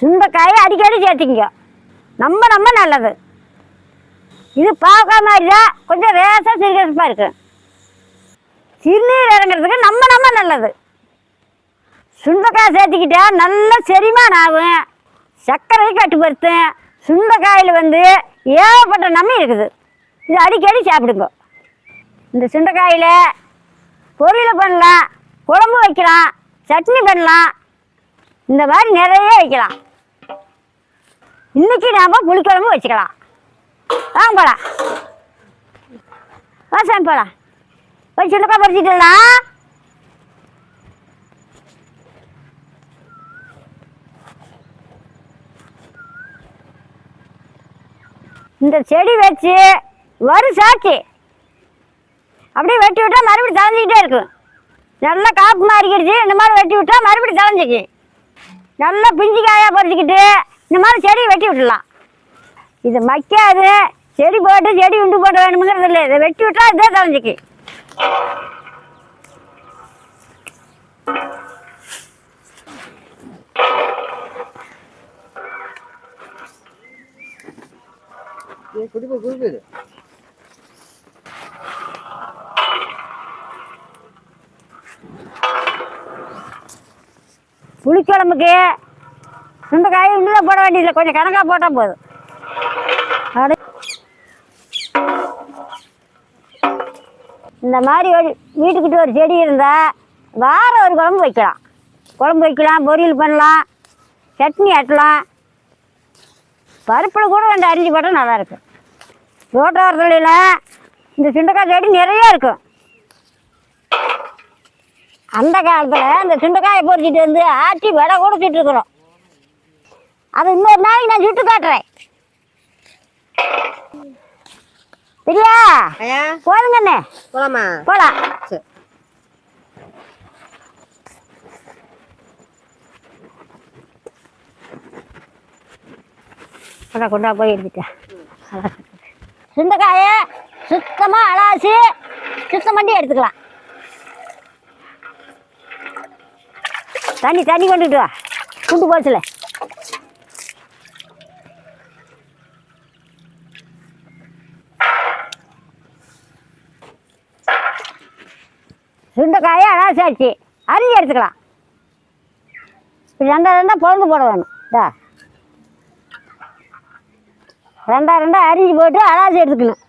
சுண்டைக்காயை அடிக்கடி சேர்த்திங்க. ரொம்ப நல்லது. இது பாவக்காய் மாதிரி தான், கொஞ்சம் ரேசாக சிறுகருப்பாக இருக்குது. சிறுநீர் இறங்குறதுக்கு ரொம்ப நல்லது. சுண்டைக்காய் சேர்த்துக்கிட்டா நல்ல செரிமானம் ஆகும், சர்க்கரை கட்டுப்படுத்தும். சுண்டைக்காயில் ஏகப்பட்ட நன்மை இருக்குது. இது அடிக்கடி சாப்பிடுங்க. இந்த சுண்டைக்காயில் பொரியல் பண்ணலாம், குழம்பு வைக்கலாம், சட்னி பண்ணலாம், இந்த மாதிரி நிறைய வைக்கலாம். இன்றைக்கி நாம் புளிக்குழம்பு வச்சுக்கலாம். வாங்க போகலாம், வாசம் போகலாம். போய் சுண்டைக்காய் பறிச்சிட்டுலாம். இந்த செடி வச்சு வருஷாச்சு அப்படியே வெட்டி விட்டால் மறுபடியும் தளைஞ்சிக்கிட்டே இருக்கும். நல்லா காப்பு மாறிக்கிடுச்சு. இந்த மாதிரி வெட்டி விட்டால் மறுபடியும் தளைஞ்சிக்கு. நல்லா பிஞ்சு காயாக பறிச்சிக்கிட்டு இந்த மாதிரி செடியை வெட்டி விட்டுடலாம். இது மக்காது, செடி போட்டு செடி உண்டு போட்டு வேணுமுங்கிறது இல்லை. இதை வெட்டி விட்டால் இதே தளைஞ்சிக்கு. புளிக்குழம்புக்கு சுண்டைக்காய் இன்னும் போட வேண்டியதில்லை, கொஞ்சம் கணக்காக போட்டால் போதும். இந்த மாதிரி வீட்டுக்கிட்ட ஒரு செடி இருந்தால் வாரம் ஒரு குழம்பு வைக்கலாம். குழம்பு வைக்கலாம், பொரியல் பண்ணலாம், சட்னி ஆட்டலாம். பருப்பில் கூட 2 அரிஞ்சு போட்டால் நல்லாயிருக்கும். ரோட்டோரத்துலாம் இந்த சுண்டைக்காய் செடி நிறையா இருக்கும். அந்த காலத்தில் இந்த சுண்டைக்காயை பொறிச்சிட்டு ஆட்டி வடை கூட சுட்டுருக்குறோம். அது இன்னொரு நாளைக்கு நான் சுட்டு காட்டுறேன். சரியா? போதுங்கண்ணே, போகலாமா? போகலாம். சரி, கொண்டா போய் எடுத்துட்டேன். சுண்டைக்காயை சுத்தமாக அலாசி சுத்தம் பண்ணி எடுத்துக்கலாம். தண்ணி கொண்டுட்டு வா, குண்டு போச்சுல. சுண்டைக்காயை அலாசாச்சு அரிஞ்சு எடுத்துக்கலாம். இப்படி 2 பொழுது போட வேணும். இதா 2 அரிஞ்சு போட்டு அலாசி எடுத்துக்கணும்.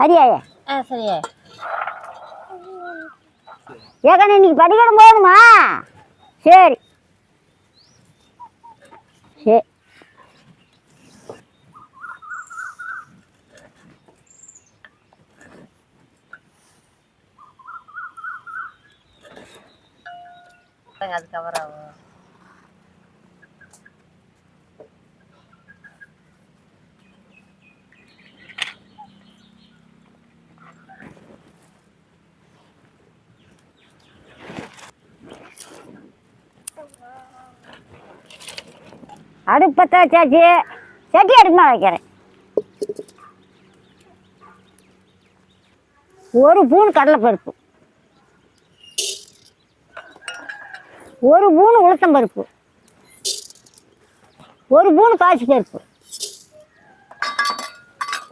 சரியாயே? சரியா. ஏக்கண்ணே இன்னைக்கு படிக்கணும் போகணுமா? சரி சரி. அது கவர் ஆகும். அடுப்பத்தை வச்சாச்சு, சட்டி அடுப்பு மேலே வைக்கிறேன். 1 பூன் கடலைப்பருப்பு, 1 பூன் உளுத்தம்பருப்பு, 1 பூன் பாசிப்பருப்பு,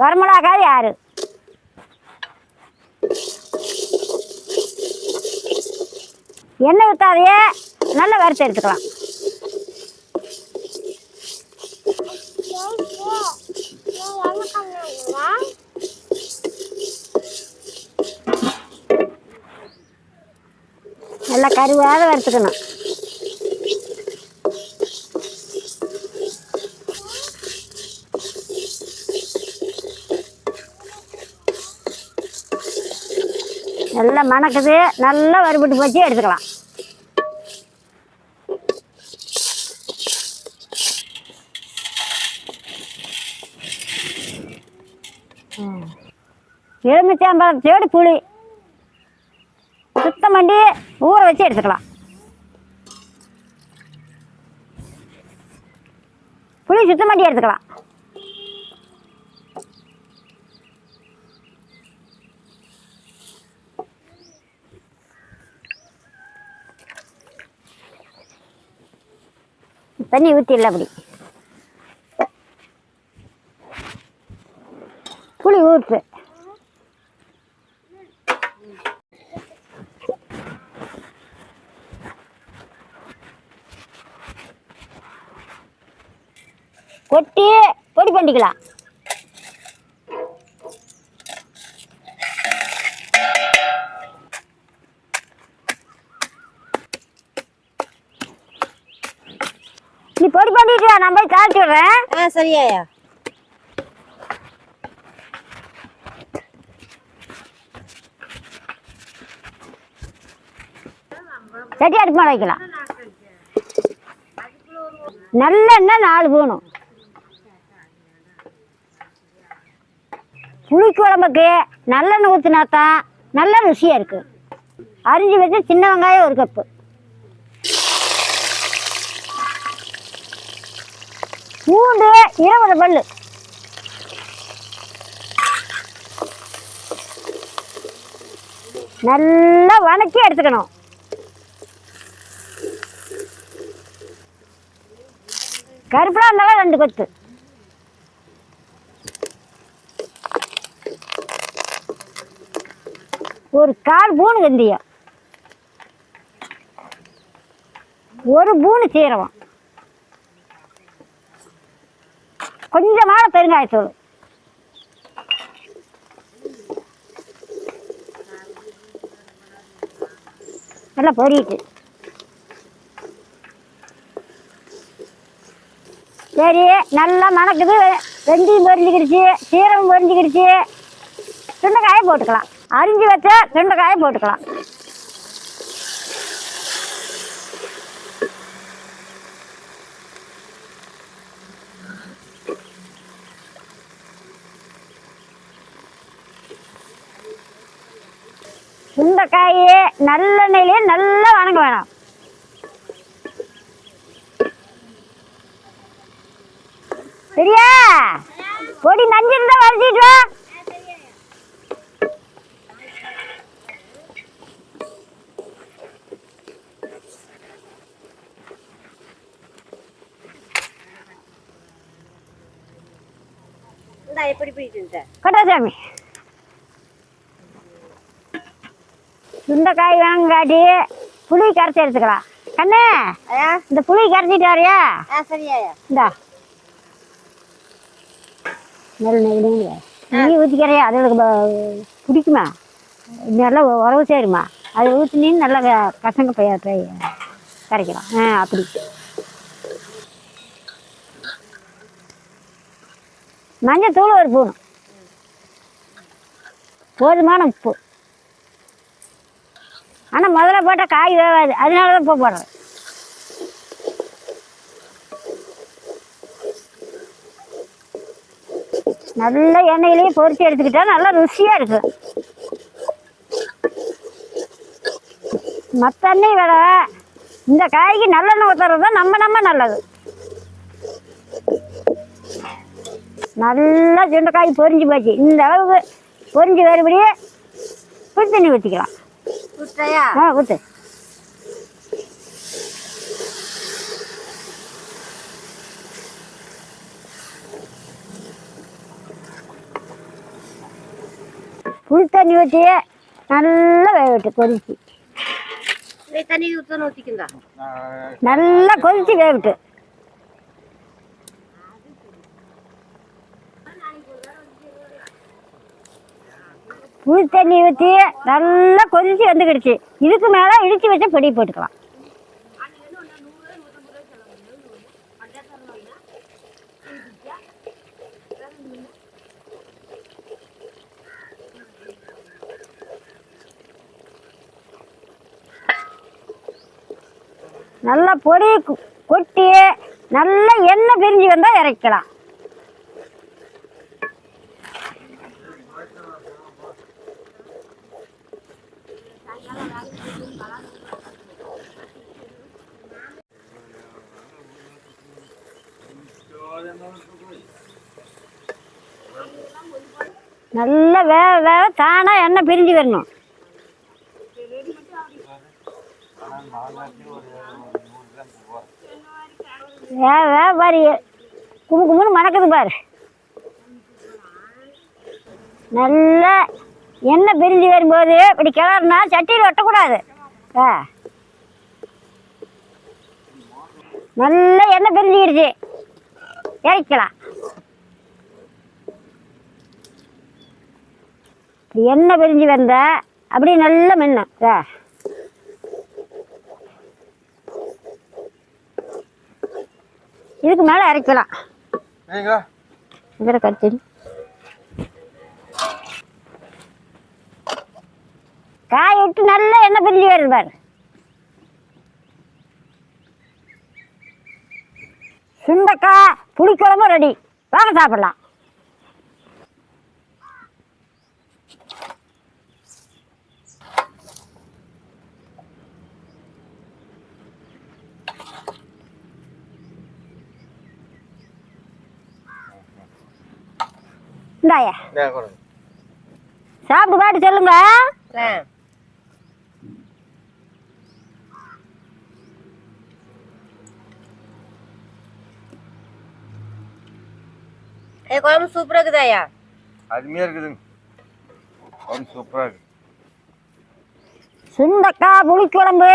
வரமிளகாய் 6. எண்ணெய் ஊற்றாதையே நல்லா வறுத்து எடுத்துக்கலாம். நல்லா கருவாத வறுத்துக்கணும். நல்லா மணக்குது, நல்லா வறுபட்டு போச்சு, எடுத்துக்கலாம். எலுமிச்சம்பழத்தோடு புளி சுத்தம் பண்ணி ஊற வச்சு எடுத்துக்கலாம். புளி சுத்தம் பண்ணி எடுத்துக்கலாம். தண்ணி ஊற்றிடல அப்படி புளி ஊற்று கொட்டி பொடி பண்ணிக்கலாம். நீ பொடி பண்ணிட்டு நான் போய் தாளிச்சு விடுறேன். சரியாயா. சட்டி அடுப்பு மேலே வைக்கலாம். நல்லெண்ணெய் 4 ஸ்பூனு. புளி குழம்புக்கு நல்லெண்ணெய் ஊற்றினாத்தான் நல்ல ருசியாக இருக்குது. அரிஞ்சு வச்சு சின்ன வெங்காயம் 1 கப்பு, பூண்டு 20 பல்லு, நல்லா வணக்கி எடுத்துக்கணும். கருப்பா இருந்தாலும் 2 கொத்து, ஒரு 1/4 ஸ்பூன் வெந்தயம், 1 ஸ்பூன் சீரகம், கொஞ்சமான பெருங்காயத்தூள், நல்லா பொரியிட்டு சரி நல்லா மணக்குது. வெந்தயம் பொரிஞ்சுக்கிடுச்சு, சீரகம் பொரிஞ்சுக்கிடுச்சு. சுண்டைக்காயை போட்டுக்கலாம். அரிஞ்சு வச்ச சுண்டைக்காயை போட்டுக்கலாம். சுண்டைக்காயை நல்லெண்ணெயிலே நல்லா வணங்க வேணும். சரியா? பொடி நஞ்சிருந்தா வரைச்சிட்டு வா. கொட்டாசாமி சுண்டைக்காய் வேணுங்காட்டி புளி கரைச்சி எடுத்துக்கலாம். கண்ணு இந்த புளி கரைச்சிட்டு வரையா? இந்தா நெய் ஊற்றிக்கிறையா? அது பிடிக்குமா? நல்லா உறவு சேருமா? அதை ஊற்றினு நல்லா பசங்க கரைக்கலாம். அப்படி மஞ்சள் தூள் 1 ஸ்பூன், போதுமான உப்பு. ஆனால் முதல்ல போட்டால் காய் வேகாது, அதனால தான் உப்பு போடுறேன். நல்ல எண்ணெயிலேயே பொரிச்சு எடுத்துக்கிட்டா நல்லா ருசியாக இருக்கு. மற்ற எண்ணெய் விட இந்த காய்க்கு நல்லெண்ணெய் ஊற்றுறது தான் நம்ம நல்லது. நல்லா சுண்டைக்காய் பொரிஞ்சு போச்சு. இந்த அளவுக்கு பொரிஞ்சு வருபடி புளி தண்ணி ஊற்றிக்கலாம். ஊற்று. புளி தண்ணி ஊற்றி நல்லா வேகட்டு கொதிச்சு. நல்லா கொதிச்சு வேகட்டு. புளி தண்ணி ஊற்றி நல்லா கொதிச்சு வந்துக்கிடுச்சு. இதுக்கு மேலே இடித்து வச்ச பொடி போட்டுக்கலாம். நல்லா பொடி கொட்டி நல்லா எண்ணெய் பிரிஞ்சு வந்தால் இறக்கலாம். நல்லா வேக தானாக எண்ணெய் பிரிஞ்சு வரணும். பாரு கும்பு கும்புன்னு மணக்குது பாரு. நல்லா எண்ணெய் பிரிஞ்சு வரும்போது இப்படி கிளறுனா சட்டியில் ஒட்டக்கூடாது. நல்லா எண்ணெய் பிரிஞ்சுக்கிடுச்சு, இறக்கலாம். எண்ணெய் பிரிஞ்சு வந்தா அப்படியே நல்லா மின்னும். இதுக்கு மேலே இறக்கலாம். இதில் கட்டி காய விட்டு நல்லா எண்ணெய் பிரிஞ்சு வருது பாரு. சுண்டைக்காய் புளிக்குழம்பு ரெடி. வாங்க சாப்பிடலாம். இந்தாயா சாப்பிட்டு பாட்டு சொல்லுங்க. குழம்பு சூப்பரா இருக்குதாயா? அருமையா இருக்குதுங்க. குழம்பு சூப்பரா இருக்கு. சுண்டைக்காய் புளிக்குழம்பு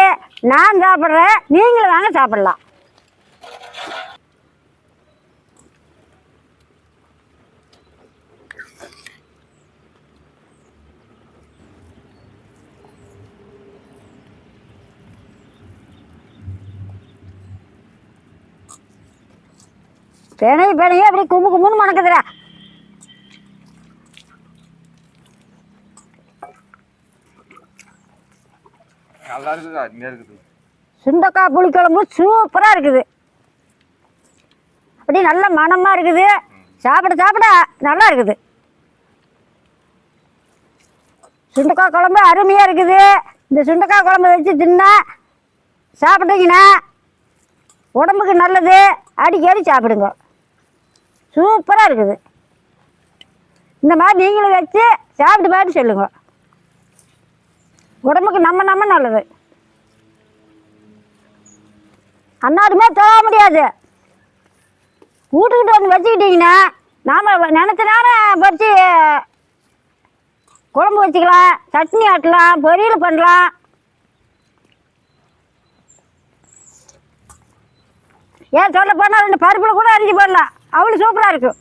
நான் சாப்பிட்றேன், நீங்களும் வாங்க சாப்பிடலாம். பெனைய பெனைய அப்படி கும்பு கும்புன்னு மணக்குதுடா. நல்லா இருக்குது, அருமையா இருக்குது. சுண்டைக்காய் புளிக்குழம்பு சூப்பராக இருக்குது. அப்படி நல்ல மணமாக இருக்குது. சாப்பிட சாப்பிட நல்லா இருக்குது. சுண்டைக்காய் குழம்பு அருமையாக இருக்குது. இந்த சுண்டைக்காய் குழம்பு வச்சு தின்னா சாப்பிட்டீங்கன்னா உடம்புக்கு நல்லது. அடிக்கடி சாப்பிடுங்க. சூப்பராக இருக்குது. இந்த மாதிரி நீங்களும் வச்சு சாப்பிட்டு பார்த்து சொல்லுங்க. உடம்புக்கு நம்ம நல்லது. அன்னாருமே தர முடியாது. வீட்டுக்கிட்ட வந்து வச்சுக்கிட்டிங்கன்னா நாம் நினச்ச நேரம் பறித்து குழம்பு வச்சுக்கலாம், சட்னி ஆட்டலாம், பொரியல் பண்ணலாம். ஏன் சொல்ல போனால் 2 பருப்பில் கூட அரிஞ்சு போடலாம். அவ்வளோ சூப்பராக இருக்கும்.